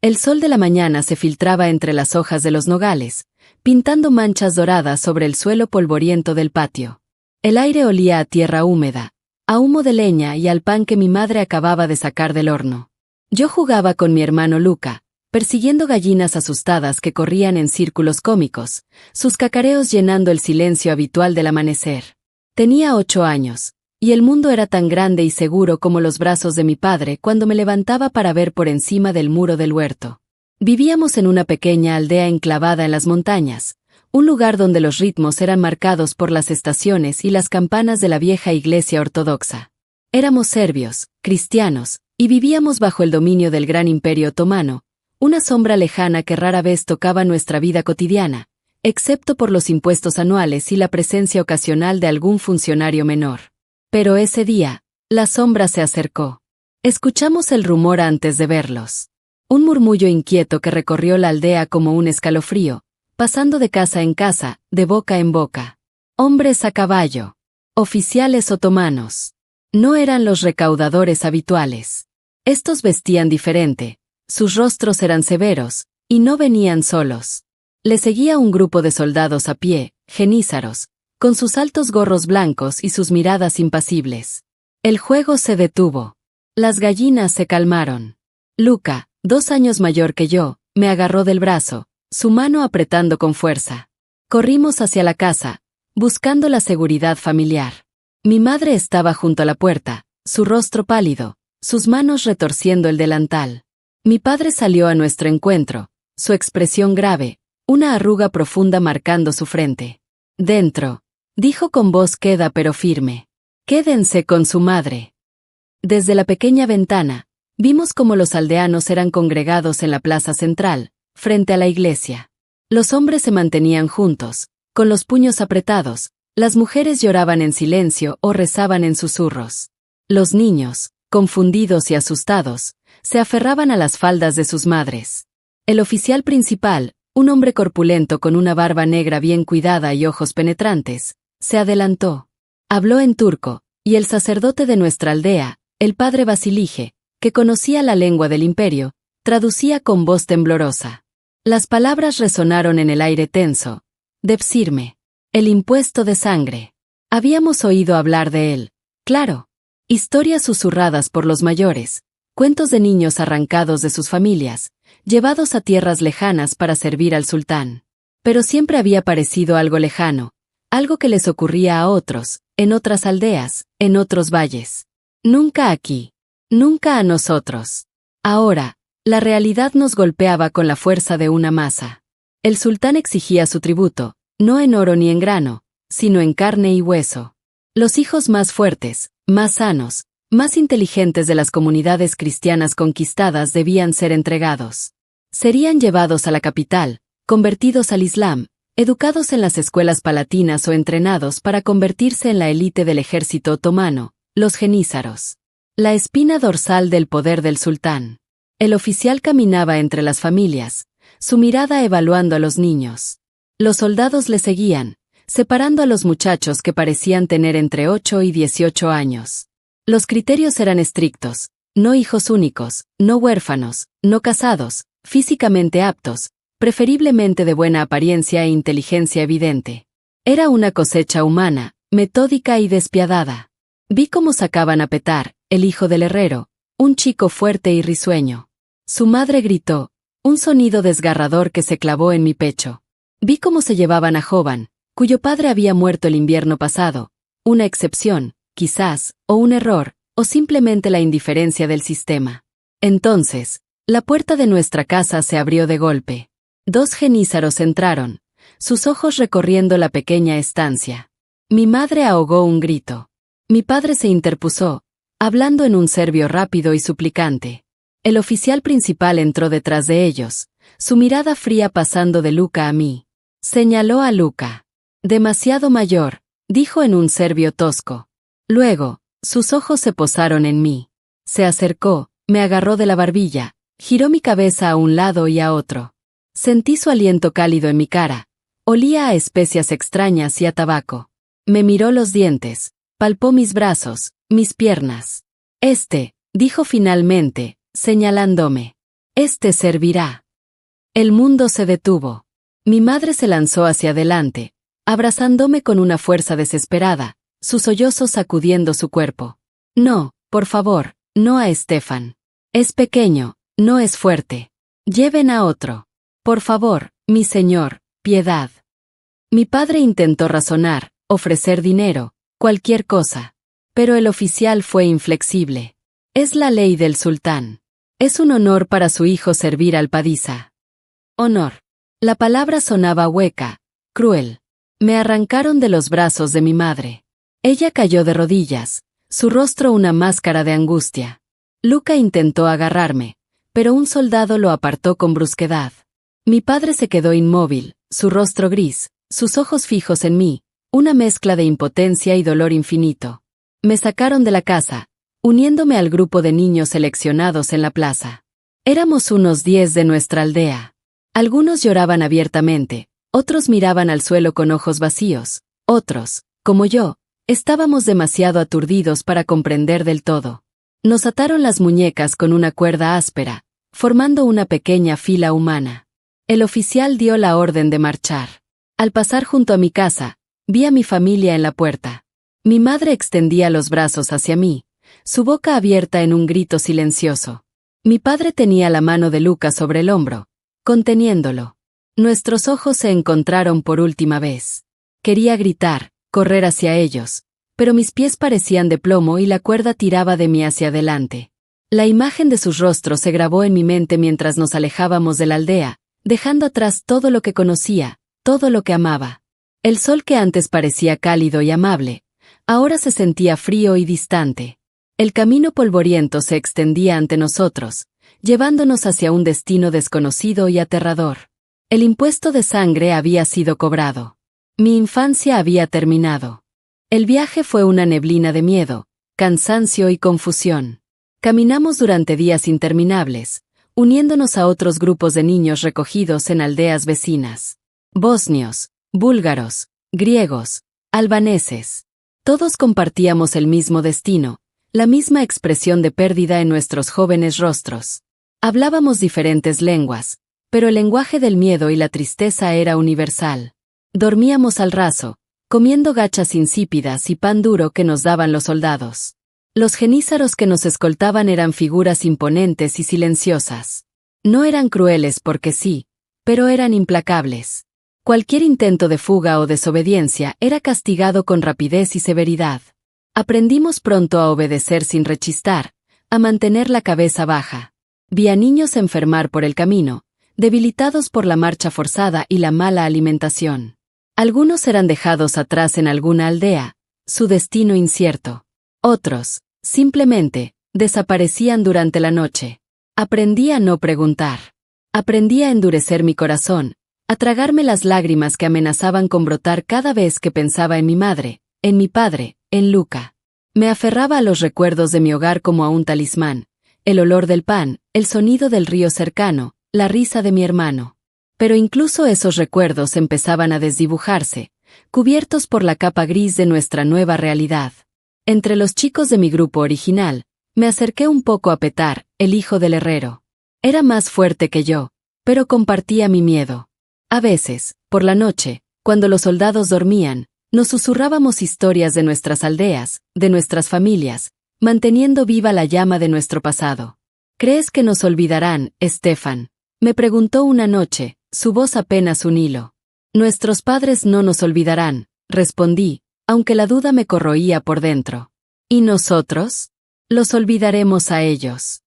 El sol de la mañana se filtraba entre las hojas de los nogales, pintando manchas doradas sobre el suelo polvoriento del patio. El aire olía a tierra húmeda, a humo de leña y al pan que mi madre acababa de sacar del horno. Yo jugaba con mi hermano Luca, persiguiendo gallinas asustadas que corrían en círculos cómicos, sus cacareos llenando el silencio habitual del amanecer. Tenía 8 años, y el mundo era tan grande y seguro como los brazos de mi padre cuando me levantaba para ver por encima del muro del huerto. Vivíamos en una pequeña aldea enclavada en las montañas, un lugar donde los ritmos eran marcados por las estaciones y las campanas de la vieja iglesia ortodoxa. Éramos serbios, cristianos, y vivíamos bajo el dominio del gran imperio otomano, una sombra lejana que rara vez tocaba nuestra vida cotidiana, excepto por los impuestos anuales y la presencia ocasional de algún funcionario menor. Pero ese día, la sombra se acercó. Escuchamos el rumor antes de verlos. Un murmullo inquieto que recorrió la aldea como un escalofrío, pasando de casa en casa, de boca en boca. Hombres a caballo. Oficiales otomanos. No eran los recaudadores habituales. Estos vestían diferente, sus rostros eran severos, y no venían solos. Le seguía un grupo de soldados a pie, genízaros, con sus altos gorros blancos y sus miradas impasibles. El juego se detuvo. Las gallinas se calmaron. Luca, 2 años mayor que yo, me agarró del brazo, su mano apretando con fuerza. Corrimos hacia la casa, buscando la seguridad familiar. Mi madre estaba junto a la puerta, su rostro pálido, sus manos retorciendo el delantal. Mi padre salió a nuestro encuentro, su expresión grave, una arruga profunda marcando su frente. Dentro, dijo con voz queda pero firme. Quédense con su madre. Desde la pequeña ventana, vimos cómo los aldeanos eran congregados en la plaza central, frente a la iglesia. Los hombres se mantenían juntos, con los puños apretados, las mujeres lloraban en silencio o rezaban en susurros. Los niños, confundidos y asustados, se aferraban a las faldas de sus madres. El oficial principal, un hombre corpulento con una barba negra bien cuidada y ojos penetrantes, se adelantó. Habló en turco, y el sacerdote de nuestra aldea, el padre Basilige, que conocía la lengua del imperio, traducía con voz temblorosa. Las palabras resonaron en el aire tenso. Depsirme. El impuesto de sangre. Habíamos oído hablar de él. Claro. Historias susurradas por los mayores, cuentos de niños arrancados de sus familias, llevados a tierras lejanas para servir al sultán. Pero siempre había parecido algo lejano, algo que les ocurría a otros, en otras aldeas, en otros valles. Nunca aquí. Nunca a nosotros. Ahora, la realidad nos golpeaba con la fuerza de una masa. El sultán exigía su tributo, no en oro ni en grano, sino en carne y hueso. Los hijos más fuertes, más sanos, más inteligentes de las comunidades cristianas conquistadas debían ser entregados. Serían llevados a la capital, convertidos al Islam, educados en las escuelas palatinas o entrenados para convertirse en la élite del ejército otomano, los genízaros. La espina dorsal del poder del sultán. El oficial caminaba entre las familias, su mirada evaluando a los niños. Los soldados le seguían, separando a los muchachos que parecían tener entre 8 y 18 años. Los criterios eran estrictos: no hijos únicos, no huérfanos, no casados, físicamente aptos, preferiblemente de buena apariencia e inteligencia evidente. Era una cosecha humana, metódica y despiadada. Vi cómo sacaban a Petar, el hijo del herrero, un chico fuerte y risueño. Su madre gritó, un sonido desgarrador que se clavó en mi pecho. Vi cómo se llevaban a Jovan, cuyo padre había muerto el invierno pasado, una excepción, quizás, o un error, o simplemente la indiferencia del sistema. Entonces, la puerta de nuestra casa se abrió de golpe. 2 genízaros entraron, sus ojos recorriendo la pequeña estancia. Mi madre ahogó un grito. Mi padre se interpuso, hablando en un serbio rápido y suplicante. El oficial principal entró detrás de ellos, su mirada fría pasando de Luca a mí. Señaló a Luca. Demasiado mayor, dijo en un serbio tosco. Luego, sus ojos se posaron en mí. Se acercó, me agarró de la barbilla, giró mi cabeza a un lado y a otro. Sentí su aliento cálido en mi cara. Olía a especias extrañas y a tabaco. Me miró los dientes, palpó mis brazos, mis piernas. Dijo finalmente, señalándome. Este servirá. El mundo se detuvo. Mi madre se lanzó hacia adelante, abrazándome con una fuerza desesperada, sus sollozos sacudiendo su cuerpo. No, por favor, no a Stefan. Es pequeño, no es fuerte. Lleven a otro. Por favor, mi señor, piedad. Mi padre intentó razonar, ofrecer dinero, cualquier cosa. Pero el oficial fue inflexible. Es la ley del sultán. Es un honor para su hijo servir al Padisa. Honor. La palabra sonaba hueca, cruel. Me arrancaron de los brazos de mi madre. Ella cayó de rodillas, su rostro una máscara de angustia. Luca intentó agarrarme, pero un soldado lo apartó con brusquedad. Mi padre se quedó inmóvil, su rostro gris, sus ojos fijos en mí, una mezcla de impotencia y dolor infinito. Me sacaron de la casa, uniéndome al grupo de niños seleccionados en la plaza. Éramos unos 10 de nuestra aldea. Algunos lloraban abiertamente, otros miraban al suelo con ojos vacíos, otros, como yo, estábamos demasiado aturdidos para comprender del todo. Nos ataron las muñecas con una cuerda áspera, formando una pequeña fila humana. El oficial dio la orden de marchar. Al pasar junto a mi casa, vi a mi familia en la puerta. Mi madre extendía los brazos hacia mí, su boca abierta en un grito silencioso. Mi padre tenía la mano de Luca sobre el hombro, conteniéndolo. Nuestros ojos se encontraron por última vez. Quería gritar, correr hacia ellos, pero mis pies parecían de plomo y la cuerda tiraba de mí hacia adelante. La imagen de sus rostros se grabó en mi mente mientras nos alejábamos de la aldea, dejando atrás todo lo que conocía, todo lo que amaba. El sol que antes parecía cálido y amable, ahora se sentía frío y distante. El camino polvoriento se extendía ante nosotros, llevándonos hacia un destino desconocido y aterrador. El impuesto de sangre había sido cobrado. Mi infancia había terminado. El viaje fue una neblina de miedo, cansancio y confusión. Caminamos durante días interminables, uniéndonos a otros grupos de niños recogidos en aldeas vecinas. Bosnios, búlgaros, griegos, albaneses. Todos compartíamos el mismo destino, la misma expresión de pérdida en nuestros jóvenes rostros. Hablábamos diferentes lenguas, pero el lenguaje del miedo y la tristeza era universal. Dormíamos al raso, comiendo gachas insípidas y pan duro que nos daban los soldados. Los genízaros que nos escoltaban eran figuras imponentes y silenciosas. No eran crueles porque sí, pero eran implacables. Cualquier intento de fuga o desobediencia era castigado con rapidez y severidad. Aprendimos pronto a obedecer sin rechistar, a mantener la cabeza baja. Vi a niños enfermar por el camino, debilitados por la marcha forzada y la mala alimentación. Algunos eran dejados atrás en alguna aldea, su destino incierto. Otros, simplemente, desaparecían durante la noche. Aprendí a no preguntar. Aprendí a endurecer mi corazón, a tragarme las lágrimas que amenazaban con brotar cada vez que pensaba en mi madre, en mi padre, en Luca. Me aferraba a los recuerdos de mi hogar como a un talismán, el olor del pan, el sonido del río cercano, la risa de mi hermano. Pero incluso esos recuerdos empezaban a desdibujarse, cubiertos por la capa gris de nuestra nueva realidad. Entre los chicos de mi grupo original, me acerqué un poco a Petar, el hijo del herrero. Era más fuerte que yo, pero compartía mi miedo. A veces, por la noche, cuando los soldados dormían, nos susurrábamos historias de nuestras aldeas, de nuestras familias, manteniendo viva la llama de nuestro pasado. ¿Crees que nos olvidarán, Stefan? Me preguntó una noche, su voz apenas un hilo. Nuestros padres no nos olvidarán, respondí, aunque la duda me corroía por dentro. ¿Y nosotros? Los olvidaremos a ellos.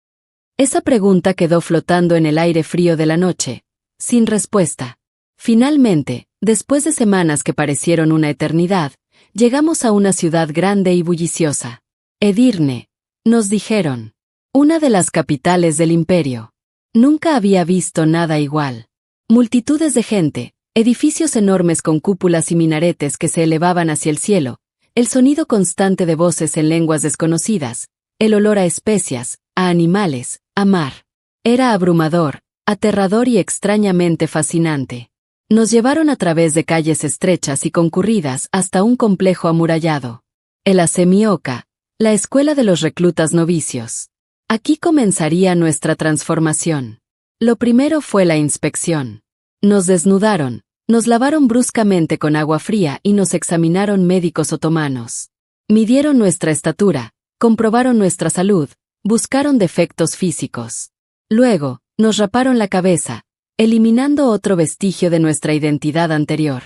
Esa pregunta quedó flotando en el aire frío de la noche, sin respuesta. Finalmente, después de semanas que parecieron una eternidad, llegamos a una ciudad grande y bulliciosa. Edirne, nos dijeron. Una de las capitales del imperio. Nunca había visto nada igual. Multitudes de gente, edificios enormes con cúpulas y minaretes que se elevaban hacia el cielo, el sonido constante de voces en lenguas desconocidas, el olor a especias, a animales, a mar. Era abrumador, aterrador y extrañamente fascinante. Nos llevaron a través de calles estrechas y concurridas hasta un complejo amurallado. El Asemioka, la escuela de los reclutas novicios. Aquí comenzaría nuestra transformación. Lo primero fue la inspección. Nos desnudaron, nos lavaron bruscamente con agua fría y nos examinaron médicos otomanos. Midieron nuestra estatura, comprobaron nuestra salud, buscaron defectos físicos. Luego, nos raparon la cabeza, eliminando otro vestigio de nuestra identidad anterior.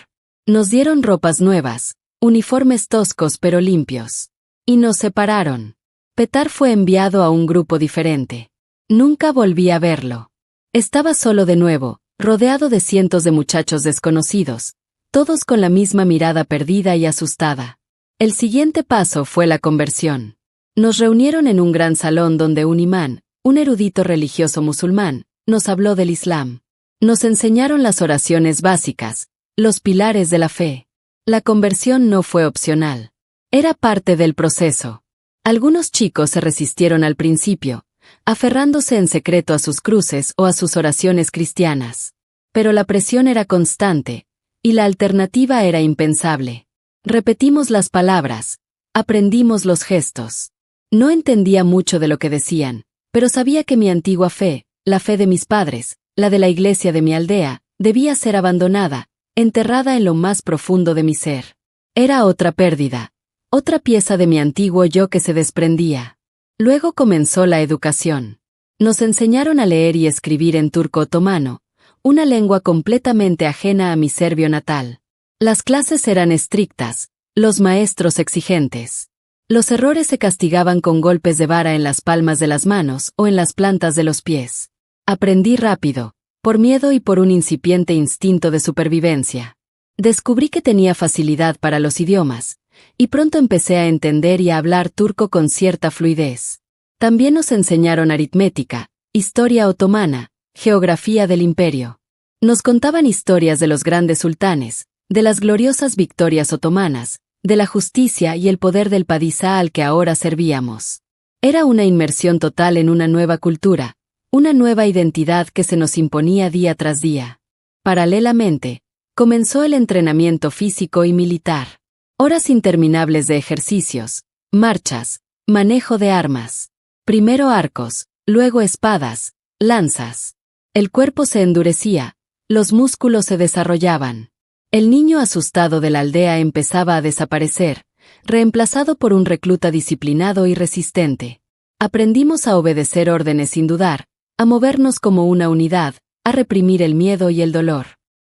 Nos dieron ropas nuevas, uniformes toscos pero limpios. Y nos separaron. Petar fue enviado a un grupo diferente. Nunca volví a verlo. Estaba solo de nuevo, rodeado de cientos de muchachos desconocidos, todos con la misma mirada perdida y asustada. El siguiente paso fue la conversión. Nos reunieron en un gran salón donde un imán, un erudito religioso musulmán, nos habló del Islam. Nos enseñaron las oraciones básicas, los pilares de la fe. La conversión no fue opcional. Era parte del proceso. Algunos chicos se resistieron al principio, aferrándose en secreto a sus cruces o a sus oraciones cristianas. Pero la presión era constante, y la alternativa era impensable. Repetimos las palabras, aprendimos los gestos. No entendía mucho de lo que decían, pero sabía que mi antigua fe, la fe de mis padres, la de la iglesia de mi aldea, debía ser abandonada, enterrada en lo más profundo de mi ser. Era otra pérdida, otra pieza de mi antiguo yo que se desprendía. Luego comenzó la educación. Nos enseñaron a leer y escribir en turco otomano, una lengua completamente ajena a mi serbio natal. Las clases eran estrictas, los maestros exigentes. Los errores se castigaban con golpes de vara en las palmas de las manos o en las plantas de los pies. Aprendí rápido, por miedo y por un incipiente instinto de supervivencia. Descubrí que tenía facilidad para los idiomas, y pronto empecé a entender y a hablar turco con cierta fluidez. También nos enseñaron aritmética, historia otomana, geografía del imperio. Nos contaban historias de los grandes sultanes, de las gloriosas victorias otomanas, de la justicia y el poder del padishá al que ahora servíamos. Era una inmersión total en una nueva cultura, una nueva identidad que se nos imponía día tras día. Paralelamente, comenzó el entrenamiento físico y militar. Horas interminables de ejercicios, marchas, manejo de armas. Primero arcos, luego espadas, lanzas. El cuerpo se endurecía, los músculos se desarrollaban. El niño asustado de la aldea empezaba a desaparecer, reemplazado por un recluta disciplinado y resistente. Aprendimos a obedecer órdenes sin dudar, a movernos como una unidad, a reprimir el miedo y el dolor.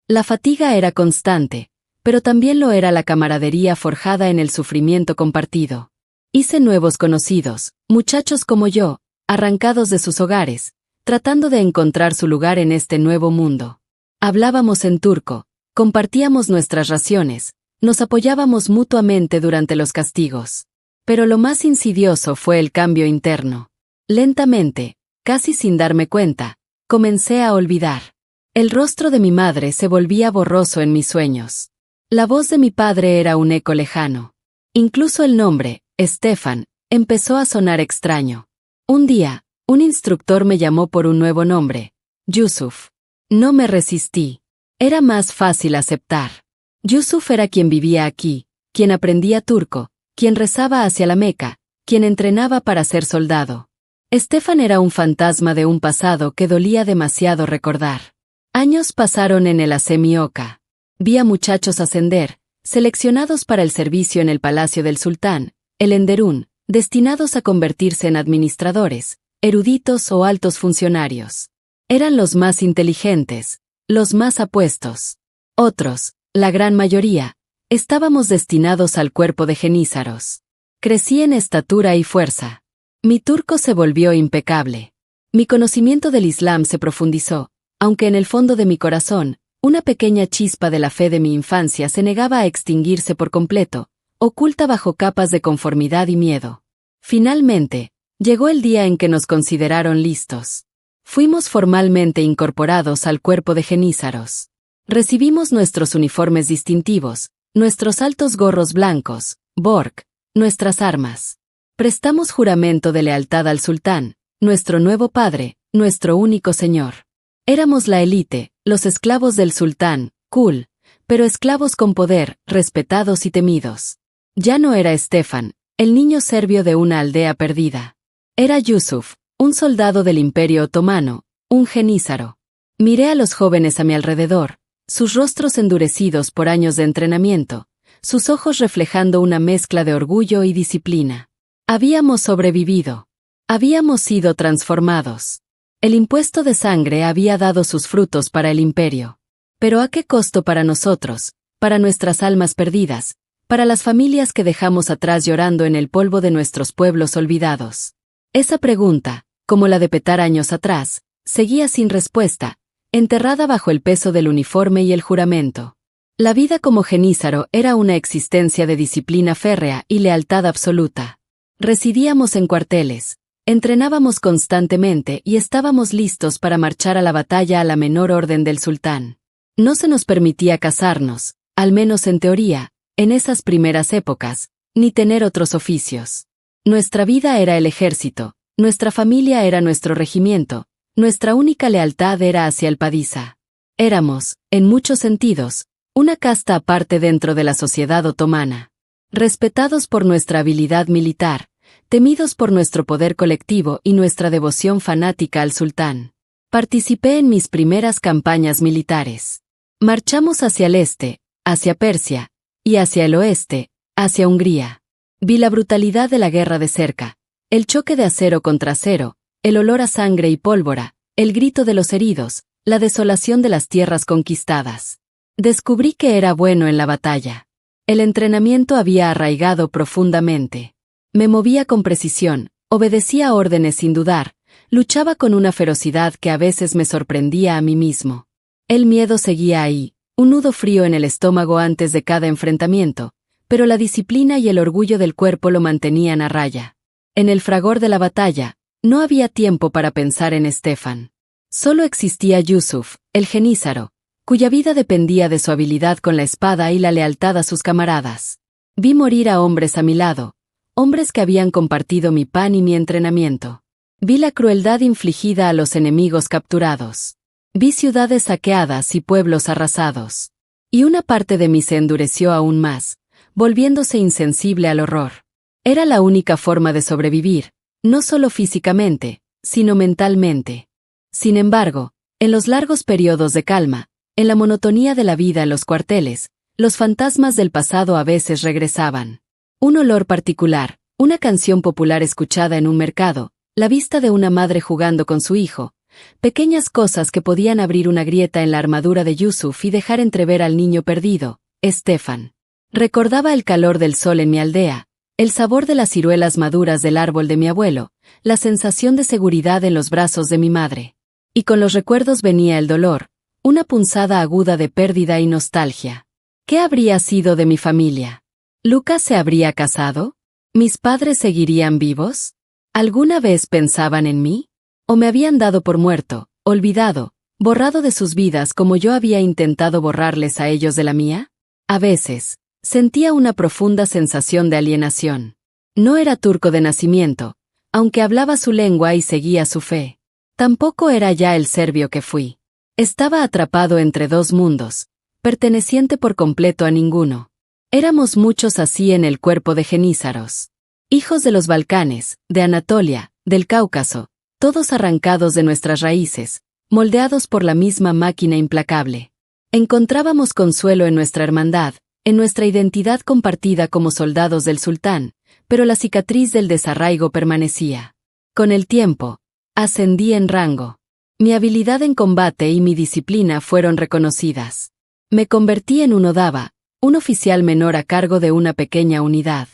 La fatiga era constante, pero también lo era la camaradería forjada en el sufrimiento compartido. Hice nuevos conocidos, muchachos como yo, arrancados de sus hogares, tratando de encontrar su lugar en este nuevo mundo. Hablábamos en turco, compartíamos nuestras raciones, nos apoyábamos mutuamente durante los castigos. Pero lo más insidioso fue el cambio interno. Lentamente, casi sin darme cuenta, comencé a olvidar. El rostro de mi madre se volvía borroso en mis sueños. La voz de mi padre era un eco lejano. Incluso el nombre, Stefan, empezó a sonar extraño. Un día, un instructor me llamó por un nuevo nombre, Yusuf. No me resistí. Era más fácil aceptar. Yusuf era quien vivía aquí, quien aprendía turco, quien rezaba hacia la Meca, quien entrenaba para ser soldado. Stefan era un fantasma de un pasado que dolía demasiado recordar. Años pasaron en el Asemioca. Vi a muchachos ascender, seleccionados para el servicio en el palacio del sultán, el Enderún, destinados a convertirse en administradores, eruditos o altos funcionarios. Eran los más inteligentes, los más apuestos. Otros, la gran mayoría, estábamos destinados al cuerpo de genízaros. Crecí en estatura y fuerza. Mi turco se volvió impecable. Mi conocimiento del Islam se profundizó, aunque en el fondo de mi corazón, una pequeña chispa de la fe de mi infancia se negaba a extinguirse por completo, oculta bajo capas de conformidad y miedo. Finalmente, llegó el día en que nos consideraron listos. Fuimos formalmente incorporados al cuerpo de genízaros. Recibimos nuestros uniformes distintivos, nuestros altos gorros blancos, borg, nuestras armas. Prestamos juramento de lealtad al sultán, nuestro nuevo padre, nuestro único señor. Éramos la élite, los esclavos del sultán, cool, pero esclavos con poder, respetados y temidos. Ya no era Stefan, el niño serbio de una aldea perdida. Era Yusuf, un soldado del Imperio Otomano, un genízaro. Miré a los jóvenes a mi alrededor, sus rostros endurecidos por años de entrenamiento, sus ojos reflejando una mezcla de orgullo y disciplina. Habíamos sobrevivido. Habíamos sido transformados. El impuesto de sangre había dado sus frutos para el imperio. Pero ¿a qué costo para nosotros, para nuestras almas perdidas, para las familias que dejamos atrás llorando en el polvo de nuestros pueblos olvidados? Esa pregunta, como la de Petar años atrás, seguía sin respuesta, enterrada bajo el peso del uniforme y el juramento. La vida como genízaro era una existencia de disciplina férrea y lealtad absoluta. Residíamos en cuarteles, entrenábamos constantemente y estábamos listos para marchar a la batalla a la menor orden del sultán. No se nos permitía casarnos, al menos en teoría, en esas primeras épocas, ni tener otros oficios. Nuestra vida era el ejército, nuestra familia era nuestro regimiento, nuestra única lealtad era hacia el Padishah. Éramos, en muchos sentidos, una casta aparte dentro de la sociedad otomana. Respetados por nuestra habilidad militar, temidos por nuestro poder colectivo y nuestra devoción fanática al sultán. Participé en mis primeras campañas militares. Marchamos hacia el este, hacia Persia, y hacia el oeste, hacia Hungría. Vi la brutalidad de la guerra de cerca, el choque de acero contra acero, el olor a sangre y pólvora, el grito de los heridos, la desolación de las tierras conquistadas. Descubrí que era bueno en la batalla. El entrenamiento había arraigado profundamente. Me movía con precisión, obedecía órdenes sin dudar, luchaba con una ferocidad que a veces me sorprendía a mí mismo. El miedo seguía ahí, un nudo frío en el estómago antes de cada enfrentamiento, pero la disciplina y el orgullo del cuerpo lo mantenían a raya. En el fragor de la batalla, no había tiempo para pensar en Stefan. Solo existía Yusuf, el genízaro, cuya vida dependía de su habilidad con la espada y la lealtad a sus camaradas. Vi morir a hombres a mi lado, hombres que habían compartido mi pan y mi entrenamiento. Vi la crueldad infligida a los enemigos capturados. Vi ciudades saqueadas y pueblos arrasados. Y una parte de mí se endureció aún más, volviéndose insensible al horror. Era la única forma de sobrevivir, no solo físicamente, sino mentalmente. Sin embargo, en los largos periodos de calma, en la monotonía de la vida en los cuarteles, los fantasmas del pasado a veces regresaban. Un olor particular, una canción popular escuchada en un mercado, la vista de una madre jugando con su hijo, pequeñas cosas que podían abrir una grieta en la armadura de Yusuf y dejar entrever al niño perdido, Stefan. Recordaba el calor del sol en mi aldea, el sabor de las ciruelas maduras del árbol de mi abuelo, la sensación de seguridad en los brazos de mi madre. Y con los recuerdos venía el dolor, una punzada aguda de pérdida y nostalgia. ¿Qué habría sido de mi familia? ¿Lucas se habría casado? ¿Mis padres seguirían vivos? ¿Alguna vez pensaban en mí? ¿O me habían dado por muerto, olvidado, borrado de sus vidas como yo había intentado borrarles a ellos de la mía? A veces, sentía una profunda sensación de alienación. No era turco de nacimiento, aunque hablaba su lengua y seguía su fe. Tampoco era ya el serbio que fui. Estaba atrapado entre dos mundos, perteneciente por completo a ninguno. Éramos muchos así en el cuerpo de genízaros. Hijos de los Balcanes, de Anatolia, del Cáucaso, todos arrancados de nuestras raíces, moldeados por la misma máquina implacable. Encontrábamos consuelo en nuestra hermandad, en nuestra identidad compartida como soldados del sultán, pero la cicatriz del desarraigo permanecía. Con el tiempo, ascendí en rango. Mi habilidad en combate y mi disciplina fueron reconocidas. Me convertí en un odaba, un oficial menor a cargo de una pequeña unidad.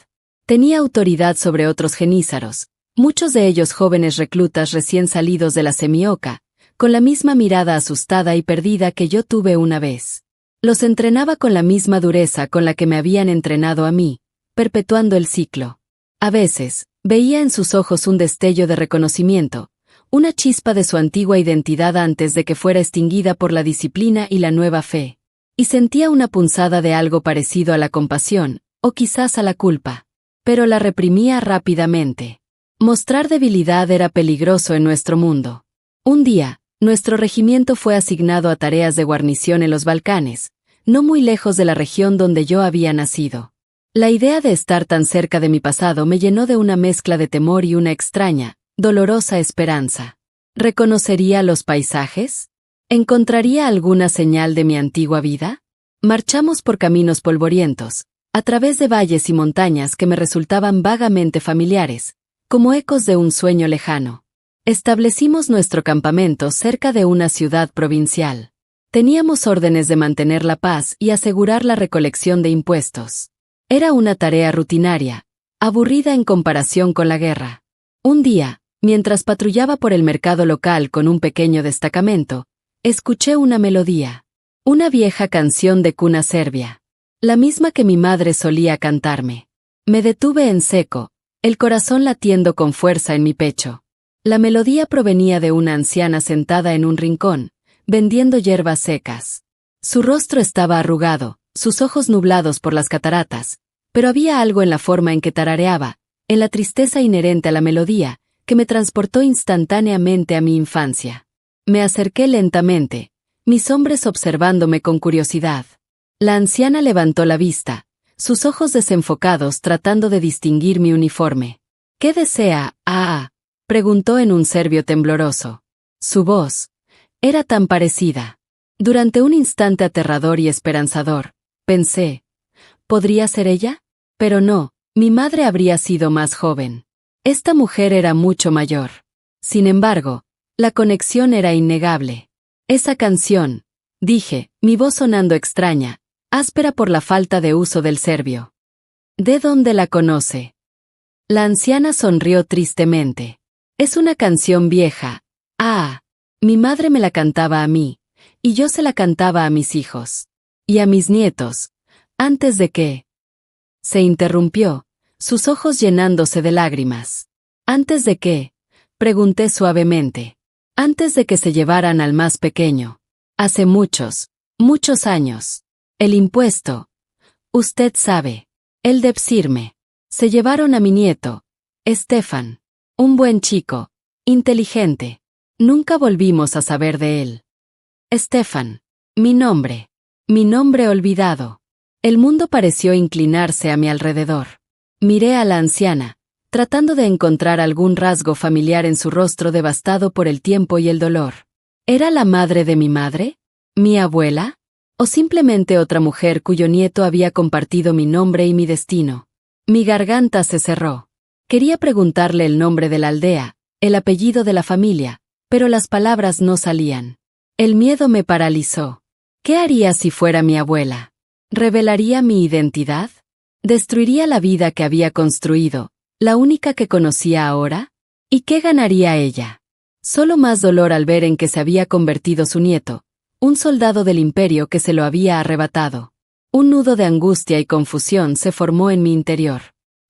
Tenía autoridad sobre otros genízaros, muchos de ellos jóvenes reclutas recién salidos de la semioca, con la misma mirada asustada y perdida que yo tuve una vez. Los entrenaba con la misma dureza con la que me habían entrenado a mí, perpetuando el ciclo. A veces, veía en sus ojos un destello de reconocimiento, una chispa de su antigua identidad antes de que fuera extinguida por la disciplina y la nueva fe. Y sentía una punzada de algo parecido a la compasión, o quizás a la culpa. Pero la reprimía rápidamente. Mostrar debilidad era peligroso en nuestro mundo. Un día, nuestro regimiento fue asignado a tareas de guarnición en los Balcanes, no muy lejos de la región donde yo había nacido. La idea de estar tan cerca de mi pasado me llenó de una mezcla de temor y una extraña, dolorosa esperanza. ¿Reconocería los paisajes? ¿Encontraría alguna señal de mi antigua vida? Marchamos por caminos polvorientos, a través de valles y montañas que me resultaban vagamente familiares, como ecos de un sueño lejano. Establecimos nuestro campamento cerca de una ciudad provincial. Teníamos órdenes de mantener la paz y asegurar la recolección de impuestos. Era una tarea rutinaria, aburrida en comparación con la guerra. Un día, mientras patrullaba por el mercado local con un pequeño destacamento, escuché una melodía. Una vieja canción de cuna serbia. La misma que mi madre solía cantarme. Me detuve en seco, el corazón latiendo con fuerza en mi pecho. La melodía provenía de una anciana sentada en un rincón, vendiendo hierbas secas. Su rostro estaba arrugado, sus ojos nublados por las cataratas, pero había algo en la forma en que tarareaba, en la tristeza inherente a la melodía, que me transportó instantáneamente a mi infancia. Me acerqué lentamente, mis hombres observándome con curiosidad. La anciana levantó la vista, sus ojos desenfocados tratando de distinguir mi uniforme. ¿Qué desea, preguntó en un serbio tembloroso. Su voz era tan parecida. Durante un instante aterrador y esperanzador, pensé, ¿podría ser ella? Pero no, mi madre habría sido más joven. Esta mujer era mucho mayor. Sin embargo, la conexión era innegable. Esa canción, dije, mi voz sonando extraña, áspera por la falta de uso del serbio. ¿De dónde la conoce? La anciana sonrió tristemente. Es una canción vieja. Mi madre me la cantaba a mí, y yo se la cantaba a mis hijos. Y a mis nietos, antes de que... Se interrumpió, sus ojos llenándose de lágrimas. ¿Antes de qué? Pregunté suavemente. Antes de que se llevaran al más pequeño. Hace muchos, muchos años. El impuesto. Usted sabe. El de Psirme. Se llevaron a mi nieto, Stefan. Un buen chico. Inteligente. Nunca volvimos a saber de él. Stefan. Mi nombre. Mi nombre olvidado. El mundo pareció inclinarse a mi alrededor. Miré a la anciana, tratando de encontrar algún rasgo familiar en su rostro devastado por el tiempo y el dolor. ¿Era la madre de mi madre? ¿Mi abuela? ¿O simplemente otra mujer cuyo nieto había compartido mi nombre y mi destino? Mi garganta se cerró. Quería preguntarle el nombre de la aldea, el apellido de la familia, pero las palabras no salían. El miedo me paralizó. ¿Qué haría si fuera mi abuela? ¿Revelaría mi identidad? ¿Destruiría la vida que había construido, la única que conocía ahora? ¿Y qué ganaría ella? Solo más dolor al ver en que se había convertido su nieto, un soldado del imperio que se lo había arrebatado. Un nudo de angustia y confusión se formó en mi interior.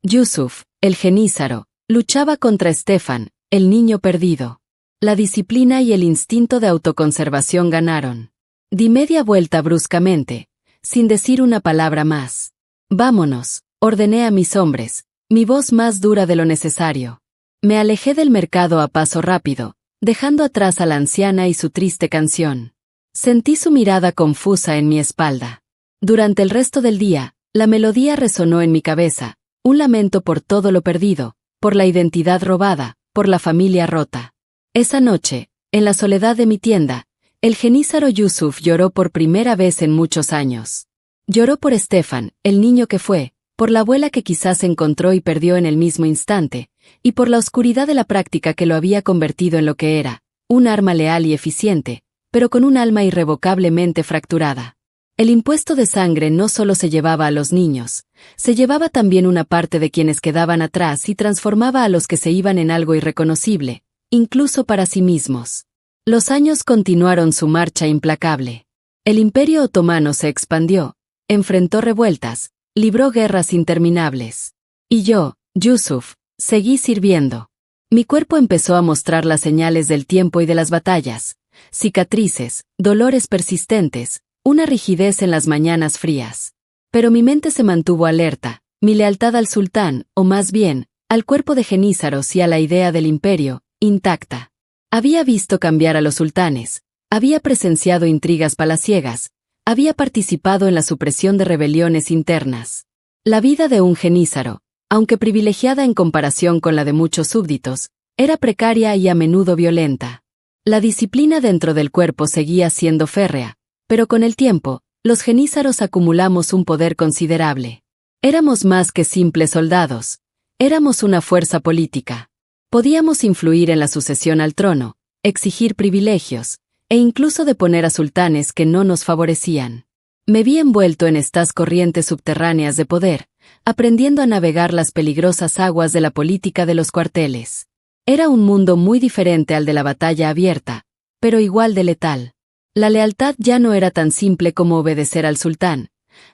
Yusuf, el genízaro, luchaba contra Stefan, el niño perdido. La disciplina y el instinto de autoconservación ganaron. Di media vuelta bruscamente, sin decir una palabra más. Vámonos, ordené a mis hombres, mi voz más dura de lo necesario. Me alejé del mercado a paso rápido, dejando atrás a la anciana y su triste canción. Sentí su mirada confusa en mi espalda. Durante el resto del día, la melodía resonó en mi cabeza, un lamento por todo lo perdido, por la identidad robada, por la familia rota. Esa noche, en la soledad de mi tienda, el genízaro Yusuf lloró por primera vez en muchos años. Lloró por Stefan, el niño que fue, por la abuela que quizás encontró y perdió en el mismo instante, y por la oscuridad de la práctica que lo había convertido en lo que era, un arma leal y eficiente, pero con un alma irrevocablemente fracturada. El impuesto de sangre no solo se llevaba a los niños, se llevaba también una parte de quienes quedaban atrás y transformaba a los que se iban en algo irreconocible, incluso para sí mismos. Los años continuaron su marcha implacable. El Imperio Otomano se expandió, enfrentó revueltas, libró guerras interminables. Y yo, Yusuf, seguí sirviendo. Mi cuerpo empezó a mostrar las señales del tiempo y de las batallas, cicatrices, dolores persistentes, una rigidez en las mañanas frías. Pero mi mente se mantuvo alerta, mi lealtad al sultán, o más bien, al cuerpo de genízaros y a la idea del imperio, intacta. Había visto cambiar a los sultanes, había presenciado intrigas palaciegas, había participado en la supresión de rebeliones internas. La vida de un genízaro, aunque privilegiada en comparación con la de muchos súbditos, era precaria y a menudo violenta. La disciplina dentro del cuerpo seguía siendo férrea, pero con el tiempo, los genízaros acumulamos un poder considerable. Éramos más que simples soldados. Éramos una fuerza política. Podíamos influir en la sucesión al trono, exigir privilegios, e incluso deponer a sultanes que no nos favorecían. Me vi envuelto en estas corrientes subterráneas de poder, aprendiendo a navegar las peligrosas aguas de la política de los cuarteles. Era un mundo muy diferente al de la batalla abierta, pero igual de letal. La lealtad ya no era tan simple como obedecer al sultán.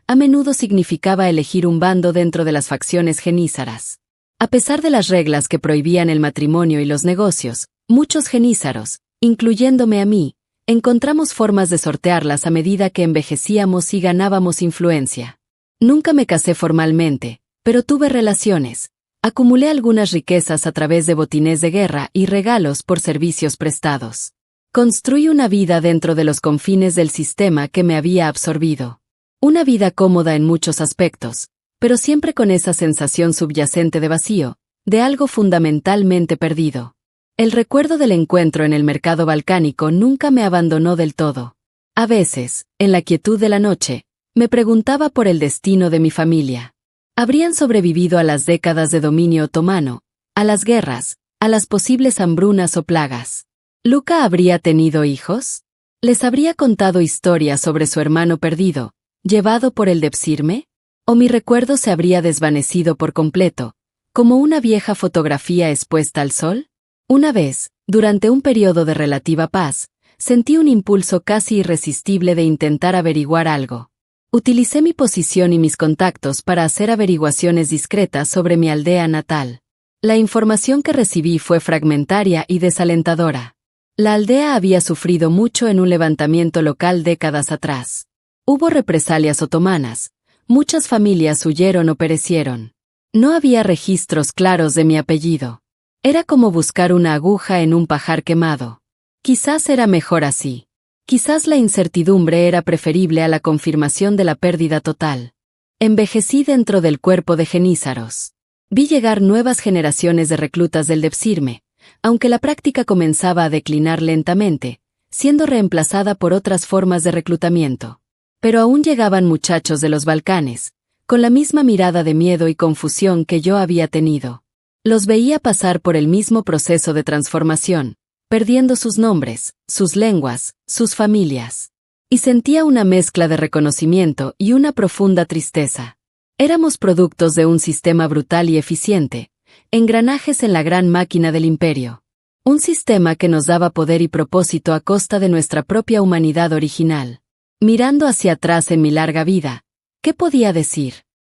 A menudo significaba elegir un bando dentro de las facciones genízaras. A pesar de las reglas que prohibían el matrimonio y los negocios, muchos genízaros, incluyéndome a mí, encontramos formas de sortearlas a medida que envejecíamos y ganábamos influencia. Nunca me casé formalmente, pero tuve relaciones. Acumulé algunas riquezas a través de botines de guerra y regalos por servicios prestados. Construí una vida dentro de los confines del sistema que me había absorbido. Una vida cómoda en muchos aspectos, pero siempre con esa sensación subyacente de vacío, de algo fundamentalmente perdido. El recuerdo del encuentro en el mercado balcánico nunca me abandonó del todo. A veces, en la quietud de la noche, me preguntaba por el destino de mi familia. Habrían sobrevivido a las décadas de dominio otomano, a las guerras, a las posibles hambrunas o plagas. ¿Luca habría tenido hijos? ¿Les habría contado historias sobre su hermano perdido, llevado por el Depsirme? ¿O mi recuerdo se habría desvanecido por completo, como una vieja fotografía expuesta al sol? Una vez, durante un periodo de relativa paz, sentí un impulso casi irresistible de intentar averiguar algo. Utilicé mi posición y mis contactos para hacer averiguaciones discretas sobre mi aldea natal. La información que recibí fue fragmentaria y desalentadora. La aldea había sufrido mucho en un levantamiento local décadas atrás. Hubo represalias otomanas, muchas familias huyeron o perecieron. No había registros claros de mi apellido. Era como buscar una aguja en un pajar quemado. Quizás era mejor así. Quizás la incertidumbre era preferible a la confirmación de la pérdida total. Envejecí dentro del cuerpo de genízaros. Vi llegar nuevas generaciones de reclutas del Depsirme, aunque la práctica comenzaba a declinar lentamente, siendo reemplazada por otras formas de reclutamiento. Pero aún llegaban muchachos de los Balcanes, con la misma mirada de miedo y confusión que yo había tenido. Los veía pasar por el mismo proceso de transformación, perdiendo sus nombres, sus lenguas, sus familias. Y sentía una mezcla de reconocimiento y una profunda tristeza. Éramos productos de un sistema brutal y eficiente, engranajes en la gran máquina del imperio. Un sistema que nos daba poder y propósito a costa de nuestra propia humanidad original. Mirando hacia atrás en mi larga vida, ¿qué podía decir?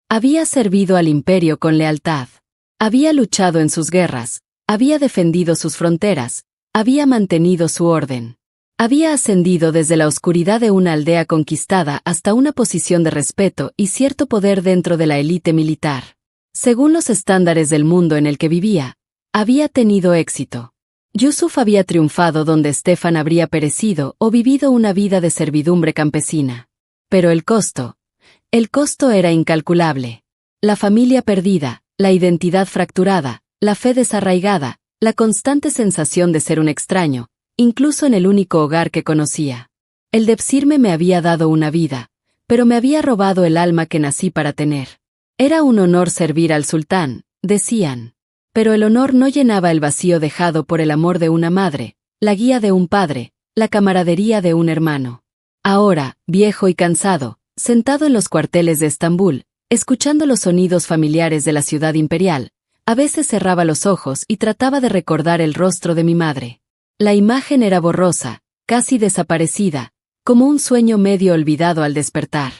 Había servido al imperio con lealtad. Había luchado en sus guerras, había defendido sus fronteras, había mantenido su orden. Había ascendido desde la oscuridad de una aldea conquistada hasta una posición de respeto y cierto poder dentro de la élite militar. Según los estándares del mundo en el que vivía, había tenido éxito. Yusuf había triunfado donde Stefan habría perecido o vivido una vida de servidumbre campesina. Pero el costo era incalculable. La familia perdida, la identidad fracturada, la fe desarraigada, la constante sensación de ser un extraño, incluso en el único hogar que conocía. El Depsirme me había dado una vida, pero me había robado el alma que nací para tener. Era un honor servir al sultán, decían. Pero el honor no llenaba el vacío dejado por el amor de una madre, la guía de un padre, la camaradería de un hermano. Ahora, viejo y cansado, sentado en los cuarteles de Estambul, escuchando los sonidos familiares de la ciudad imperial, a veces cerraba los ojos y trataba de recordar el rostro de mi madre. La imagen era borrosa, casi desaparecida, como un sueño medio olvidado al despertar.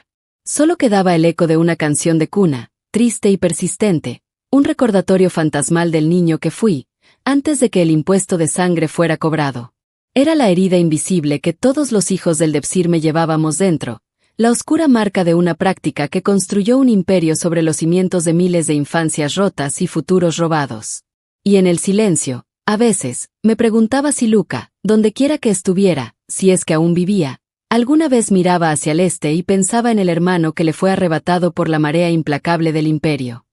Solo quedaba el eco de una canción de cuna, triste y persistente, un recordatorio fantasmal del niño que fui, antes de que el impuesto de sangre fuera cobrado. Era la herida invisible que todos los hijos del Depsirme llevábamos dentro, la oscura marca de una práctica que construyó un imperio sobre los cimientos de miles de infancias rotas y futuros robados. Y en el silencio, a veces, me preguntaba si Luca, dondequiera que estuviera, si es que aún vivía, alguna vez miraba hacia el este y pensaba en el hermano que le fue arrebatado por la marea implacable del imperio.